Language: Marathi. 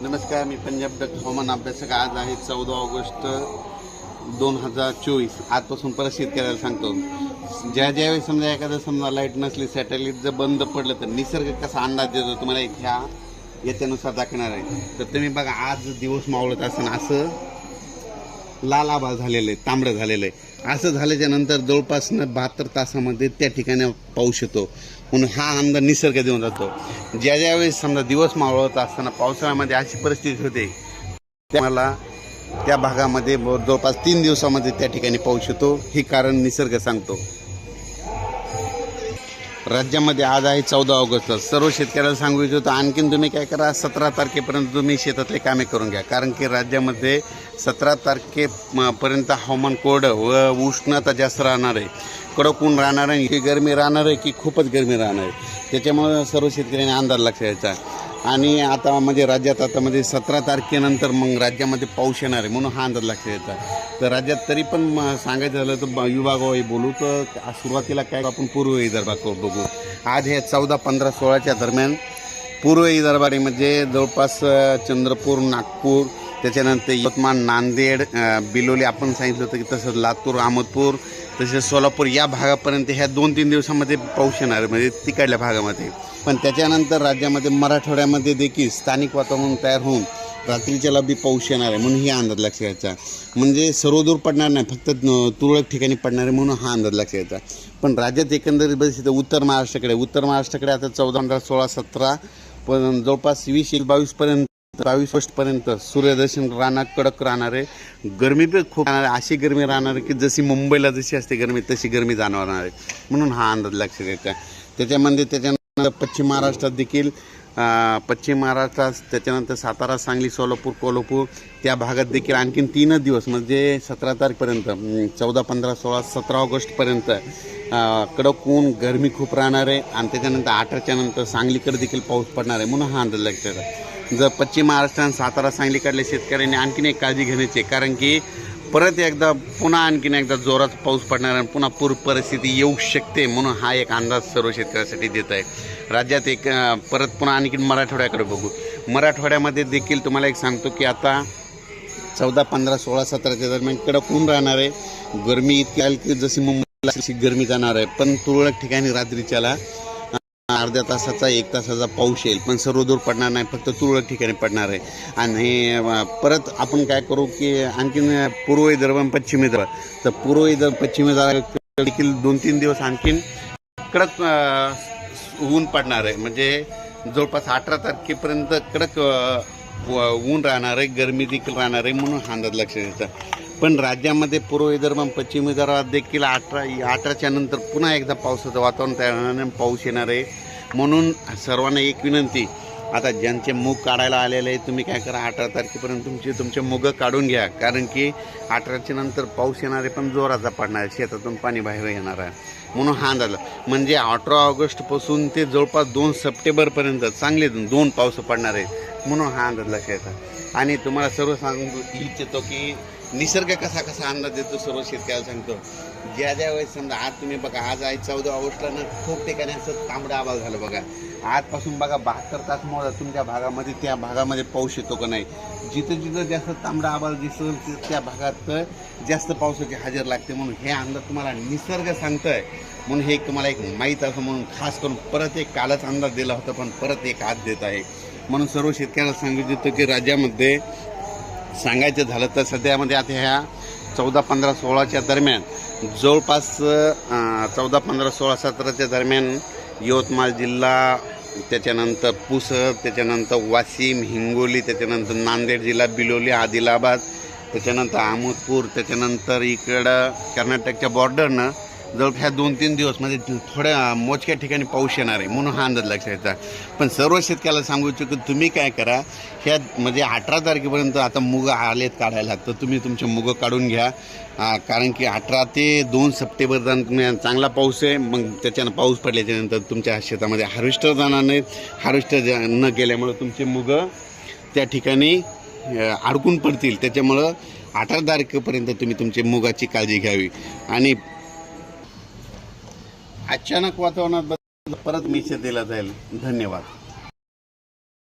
नमस्कार, मी पंजाब डक हवामान अभ्यासक. आज आहे 14 ऑगस्ट 2024. आजपासून परत शेतकऱ्याला सांगतो, ज्यावेळी समजा एखादं समजा लाईट नसली, सॅटेलाईट जर बंद पडलं तर निसर्ग कसा अंदाज देतो तुम्हाला ह्या याच्यानुसार दाखवणार आहे. तर तुम्ही बघा, आज दिवस मावळत असताना असं लाल आभाळ झालेलं आहे, तांबडं झालेलं आहे. असं झाल्याच्या नंतर जवळपास 72 तासामध्ये त्या ठिकाणी पाऊस येतो. म्हणून हा अंदाज निसर्ग देऊन जातो. ज्यावेळेस समजा दिवस मावळत असताना पावसाळ्यामध्ये अशी परिस्थिती होते, त्याला त्या भागामध्ये जवळपास 3 दिवसामध्ये त्या ठिकाणी पाऊस येतो. हे कारण निसर्ग सांगतो. राज्यामध्ये आज आहे 14 ऑगस्ट. सर्व शेतकऱ्याला सांगू इच्छितो, आणखीन तुम्ही काय करा, 17 तारखेपर्यंत तुम्ही शेतातले कामे करून घ्या. कारण की राज्यामध्ये 17 तारखेपर्यंत हवामान कोरडं व उष्णता जास्त राहणार आहे. कडक ऊन राहणार आहे, की गरमी राहणार आहे, की खूपच गरमी राहणार आहे. त्याच्यामुळे सर्व शेतकऱ्यांनी अंदाज लक्षात घ्यायचा. आणि आता म्हणजे राज्यात आता म्हणजे 17 तारखेनंतर मग राज्यामध्ये पाऊस येणार आहे, म्हणून हा अंदाज लक्षात घ्यायचा. तर राज्यात तरी पण सांगायचं झालं तर विभागावर बोलू तर सुरुवातीला काय आपण पूर्व विदर्भात बघू. आज हे 14, 15, 16च्या दरम्यान पूर्व विदर्भामध्ये जवळपास चंद्रपूर, नागपूर, त्याच्यानंतर यवतमाळ, नांदेड, बिलोली आपण सांगितलं होतं की तसंच लातूर, अहमदपूर, तसेच सोलापूर या भागापर्यंत ह्या 2-3 दिवसामध्ये पाऊस येणार आहे, म्हणजे तिकडल्या भागामध्ये. पण त्याच्यानंतर राज्यामध्ये मराठवाड्यामध्ये देखील स्थानिक वातावरण तयार होऊन रात्रीच्याला बी पाऊस येणार आहे, म्हणून ही अंदाज लक्षात घ्यायचा. म्हणजे सर्वदूर पडणार नाही, फक्त तुरळक ठिकाणी पडणार आहे, म्हणून हा अंदाज लक्षात घ्यायचा. पण राज्यात एकंदरीत बघितलं उत्तर महाराष्ट्राकडे आता 14, 15, 16, 17 पण जवळपास 20-22 ऑगस्टपर्यंत सूर्यदर्शन राहणार, कडक राहणार आहे. गरमी पण खूप राहणार आहे. अशी गरमी राहणार आहे की जशी मुंबईला जशी असते गरमी, तशी गरमी जाणवणार आहे, म्हणून हा अंदाज लक्षात घ्यायचा. त्याच्यानंतर पश्चिम महाराष्ट्रात देखील त्याच्यानंतर सातारा, सांगली, सोलापूर, कोल्हापूर त्या भागात देखील आणखीन 3 दिवस म्हणजे 17 तारखेपर्यंत 14, 15, 16, 17 ऑगस्टपर्यंत कडक ऊन, गरमी खूप राहणार आहे. आणि त्याच्यानंतर 18च्या नंतर सांगलीकडे देखील पाऊस पडणार आहे, म्हणून हा अंदाज लक्षात घ्यायचा. जर पश्चिम महाराष्ट्रात सातारा, सांगलीकडल्या शेतकऱ्यांनी आणखीन एक काळजी घेण्याची, कारण की परत एकदा पुन्हा आणखीन एकदा जोरात पाऊस पडणार आणि पुन्हा पूर परिस्थिती येऊ शकते, म्हणून हा एक अंदाज सर्व शेतकऱ्यांसाठी देत आहे. राज्यात एक परत पुन्हा आणखीन मराठवाड्याकडे बघू. मराठवाड्यामध्ये देखील तुम्हाला एक सांगतो की आता 14, 15, 16, 17च्या दरम्यान कडक ऊन राहणार आहे. गरमी इतकी आली की जशी मुंबईला अशी गरमी जाणार आहे. पण तुरळक ठिकाणी रात्रीच्याला अर्ध्या तासाचा 1 तासाचा पाऊस येईल, पण सर्वदूर पडणार नाही, फक्त तुरळक ठिकाणी पडणार आहे. आणि परत आपण काय करू की आणखीन पूर्व विदर्भ आणि पश्चिम विदर्भ, तर पूर्व विदर्भ, पश्चिम विदर्भ देखील 2-3 दिवस आणखीन कडक ऊन पडणार आहे. म्हणजे जवळपास 18 तारखेपर्यंत कडक ऊन राहणार आहे, गरमी देखील राहणार आहे, म्हणून हा अंदाज लक्षात घ्यायचा. पण राज्यामध्ये पूर्व विदर्भ आणि पश्चिम विदर्भात देखील 18च्या नंतर पुन्हा एकदा पावसाचं वातावरण तयार होणार आहे, पाऊस येणार आहे. म्हणून सर्वांना एक विनंती, आता ज्यांचे मूग काढायला आलेले आहे, तुम्ही काय करा, 18 तारखेपर्यंत तुमचे मुगं काढून घ्या. कारण की 18च्या नंतर पाऊस येणार आहे, पण जोराचा पडणार आहे, शेतातून पाणी बाहेर येणार आहे, म्हणून हा अंदाज. म्हणजे 18 ऑगस्टपासून ते जवळपास 2 सप्टेंबरपर्यंत चांगले 2 पाऊस पडणार आहेत, म्हणून हा अंदाज लक्षात येतात. आणि तुम्हाला सर्व सांगू इच्छितो की निसर्ग कसा अंदाज देतो सर्व शेतकऱ्याला सांगतो. ज्या वेळेस समजा आज तुम्ही बघा, आज आहे 14 ऑगस्टला खूप ठिकाणी असं तांबडं आभाळ झालं बघा. आजपासून बघा 72 तास मोजा तुमच्या भागामध्ये, त्या भागामध्ये पाऊस येतो का नाही. जिथं जास्त तांबडा आभाळ दिसेल त्या भागात जास्त पावसाची हजेर लागते, म्हणून हे अंदाज तुम्हाला निसर्ग सांगतोय. म्हणून हे तुम्हाला एक माहीत असं, म्हणून खास करून परत एक कालच अंदाज दिला होता, पण परत एक आज देत आहे. म्हणून सर्व शेतकऱ्याला सांगितलं की राज्यामध्ये सांगायचं झालं तर सध्यामध्ये आता ह्या 14, 15, 16च्या दरम्यान जवळपास 14, 15, 16, 17च्या दरम्यान यवतमाळ जिल्हा, त्याच्यानंतर पुसद, त्याच्यानंतर वाशिम, हिंगोली, त्याच्यानंतर नांदेड जिल्हा, बिलोली, आदिलाबाद, त्याच्यानंतर अहमदपूर, त्याच्यानंतर इकडं कर्नाटकच्या बॉर्डरनं जवळ ह्या 2-3 दिवस म्हणजे थोड्या मोजक्या ठिकाणी पाऊस येणार आहे, म्हणून हा अंदाज लक्षात घ्यायचा. पण सर्व शेतकऱ्याला सांगू इच्छितो की तुम्ही काय करा, ह्या म्हणजे 18 तारखेपर्यंत आता मुगं आलेत काढायला, तर तुम्ही तुमचे मुगं काढून घ्या. कारण की 18 ते 2 सप्टेंबर तुम्ही चांगला पाऊस आहे. मग त्याच्यानं पाऊस पडल्याच्यानंतर तुमच्या शेतामध्ये हार्वेस्टर जाणार नाहीत. हार्वेस्टर न गेल्यामुळं तुमचे मुगं त्या ठिकाणी अडकून पडतील. त्याच्यामुळं 18 तारखेपर्यंत तुम्ही तुमच्या मुगाची काळजी घ्यावी. आणि अचानक वातावरणात परत मेसेज दिला जाईल. धन्यवाद.